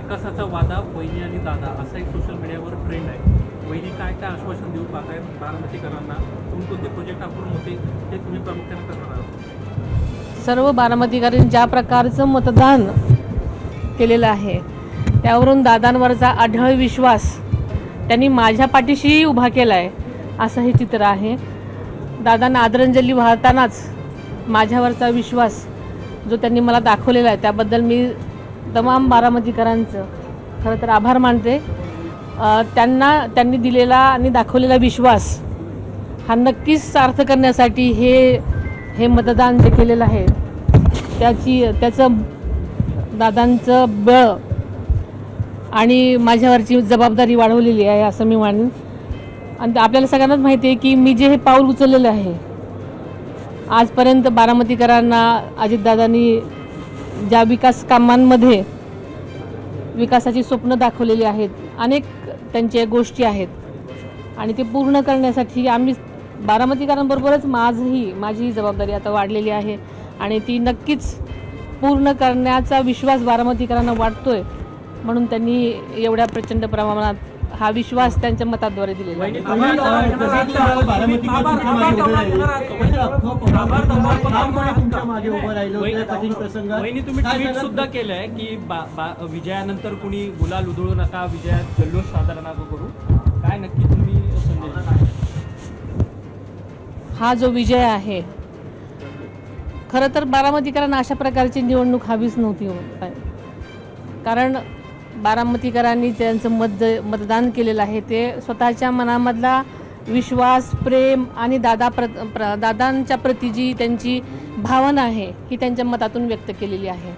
विकासाचा वादा वहिनी आणि दादा असा एक सोशल मीडियावर ट्रेंड आहे. वहिनी काय काय आश्वासन देऊ पाहताय बारामतीकरांना? कोणकोणते प्रोजेक्ट अपूर्ण होते ते तुम्ही प्रामुख्याने करणार आहात? सर्व बारामतीकरांनी ज्या प्रकारचं मतदान केलेलं आहे त्यावरून दादांवरचा अढळ विश्वास त्यांनी माझ्या पाठीशी उभा केला आहे असं हे चित्र आहे. दादांना आदरांजली वाहतानाच माझ्यावरचा विश्वास जो त्यांनी मला दाखवलेला आहे त्याबद्दल मी तमाम बारामतीकरांचं खरं तर आभार मानते. त्यांनी दिलेला आणि दाखवलेला विश्वास हा नक्कीच सार्थ करण्यासाठी हे मतदान जे केलेलं आहे त्याचं दादांचं बळ आणि माझ्यावरची जबाबदारी वाढवलेली आहे असं मी मानेन. आणि आपल्याला सगळ्यांनाच माहिती आहे की मी जे हे पाऊल उचललेलं आहे आजपर्यंत बारामतीकरांना अजितदादांनी ज्या विकास कामांमध्ये विकासाची स्वप्न दाखवलेली आहेत, अनेक त्यांच्या गोष्टी आहेत आणि ते पूर्ण करण्यासाठी आम्ही बारामतीकरांबरोबरच माझी जबाबदारी आता वाढलेली आहे आणि ती नक्कीच पूर्ण करण्याचा विश्वास बारामतीकरांना वाटतोय. म्हणून त्यांनी एवढ्या प्रचंड प्रमाणात हा विश्वास त्यांच्या मताद्वारे दिलेला आहे. वहिनी तुम्ही ट्विट सुद्धा केलंय की विजयानंतर कुणी गुलाल उधळू नका, विजयात जल्लोष साजरा नका करू. काय नक्की तुम्ही संदेश? हा जो विजय आहे खरं तर बारामतीकरांना अशा प्रकारची निवडणूक हवीच नव्हती. कारण बारामतीकरांनी त्यांचं मतदान केलेलं आहे ते स्वतःच्या मनामधला विश्वास, प्रेम आणि दादांच्या प्रती जी त्यांची भावना आहे ही त्यांच्या मतातून व्यक्त केलेली आहे.